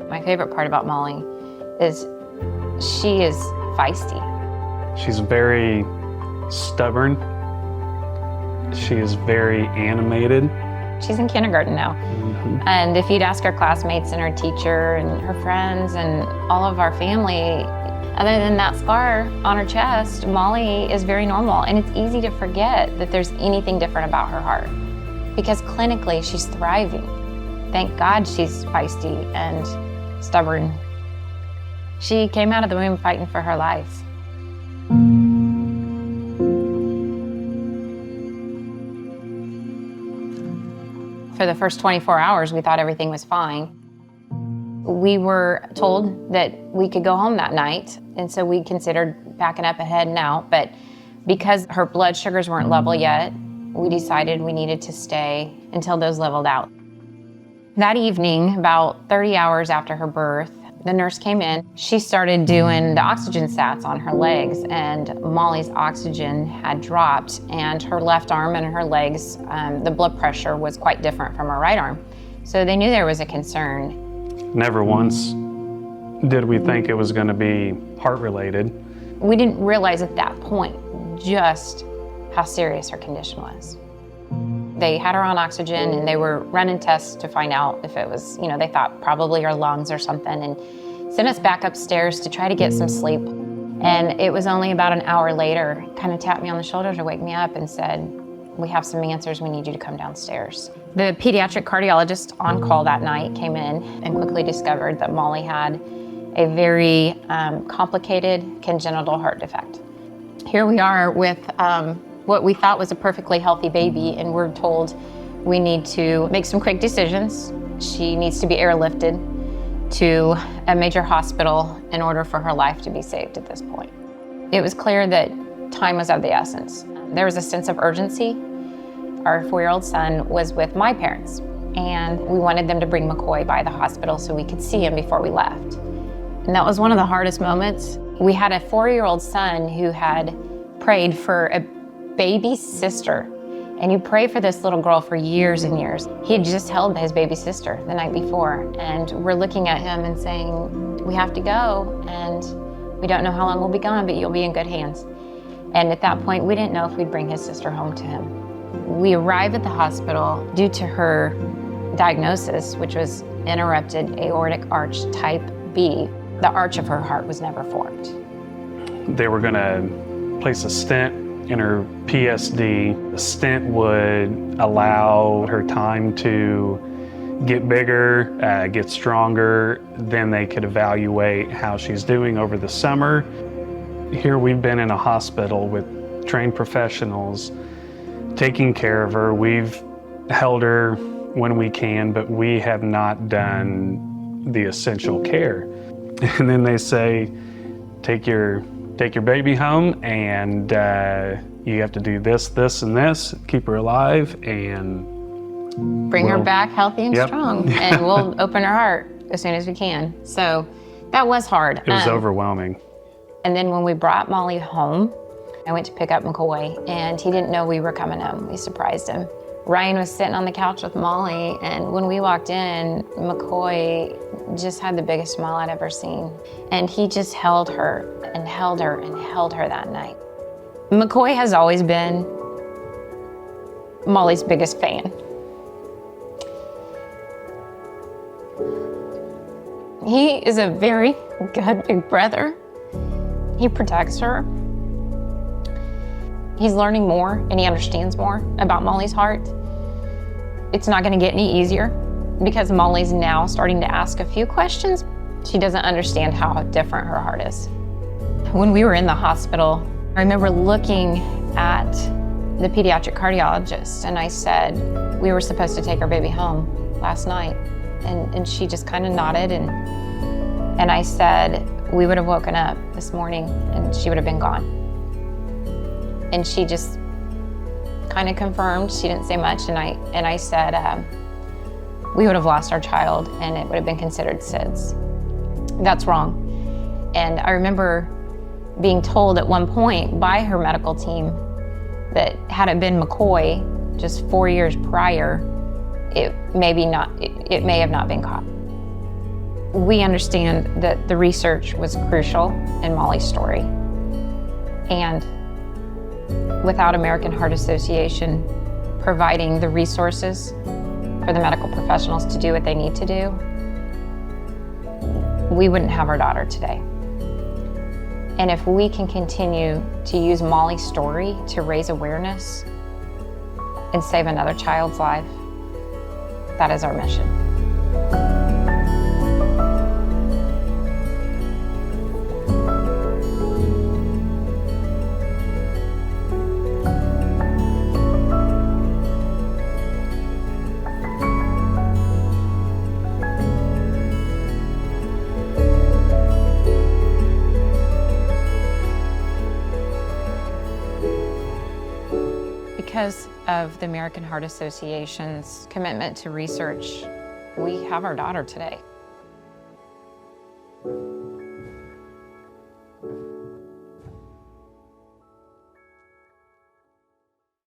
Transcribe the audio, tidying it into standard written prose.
My favorite part about Molly is she is feisty. She's very stubborn. She is very animated. She's in kindergarten now. And if you'd ask her classmates and her teacher and her friends and all of our family, other than that scar on her chest, Molly is very normal. And it's easy to forget that there's anything different about her heart, because clinically she's thriving. Thank God she's feisty and stubborn. She came out of the womb fighting for her life. For the first 24 hours, we thought everything was fine. We were told that we could go home that night, and so we considered packing up and heading out, but because her blood sugars weren't level yet, we decided we needed to stay until those leveled out. That evening, about 30 hours after her birth, the nurse came in. She started doing the oxygen sats on her legs, and Molly's oxygen had dropped, and her left arm and her legs, the blood pressure was quite different from her right arm. So they knew there was a concern. Never once did we think it was going to be heart-related. We didn't realize at that point just how serious her condition was. They had her on oxygen and they were running tests to find out if it was, they thought probably her lungs or something, and sent us back upstairs to try to get some sleep. And it was only about an hour later, kind of tapped me on the shoulder to wake me up and said, "We have some answers, we need you to come downstairs." The pediatric cardiologist on call that night came in and quickly discovered that Molly had a very complicated congenital heart defect. Here we are with what we thought was a perfectly healthy baby, and we're told we need to make some quick decisions. She needs to be airlifted to a major hospital in order for her life to be saved at this point. It was clear that time was of the essence. There was a sense of urgency. Our 4-year-old son was with my parents, and we wanted them to bring McCoy by the hospital so we could see him before we left. And that was one of the hardest moments. We had a 4-year-old son who had prayed for a baby sister, and you pray for this little girl for years and years. He had just held his baby sister the night before, and we're looking at him and saying, "We have to go, and we don't know how long we'll be gone, but you'll be in good hands." And at that point, we didn't know if we'd bring his sister home to him. We arrived at the hospital due to her diagnosis, which was interrupted aortic arch type B. The arch of her heart was never formed. They were going to place a stent in her PSD. The stent would allow her time to get bigger, get stronger. Then they could evaluate how she's doing over the summer. Here we've been in a hospital with trained professionals taking care of her. We've held her when we can, but we have not done the essential care. And then they say, take your baby home, and you have to do this, this, and this, keep her alive, and bring her back healthy and strong, and we'll open her heart as soon as we can. So that was hard. It was overwhelming. And then when we brought Molly home, I went to pick up McCoy, and he didn't know we were coming home. We surprised him. Ryan was sitting on the couch with Molly, and when we walked in, McCoy just had the biggest smile I'd ever seen. And he just held her and held her and held her that night. McCoy has always been Molly's biggest fan. He is a very good big brother. He protects her. He's learning more and he understands more about Molly's heart. It's not going to get any easier because Molly's now starting to ask a few questions. She doesn't understand how different her heart is. When we were in the hospital, I remember looking at the pediatric cardiologist and I said, "We were supposed to take our baby home last night." And she just kind of nodded and I said, "We would have woken up this morning and she would have been gone." And she just kind of confirmed. She didn't say much, and I said, "We would have lost our child and it would have been considered SIDS. That's wrong." And I remember being told at one point by her medical team that had it been McCoy just 4 years prior, it may have not been caught. We understand that the research was crucial in Molly's story. And without American Heart Association providing the resources for the medical professionals to do what they need to do, we wouldn't have our daughter today. And if we can continue to use Molly's story to raise awareness and save another child's life, that is our mission. Because of the American Heart Association's commitment to research, we have our daughter today.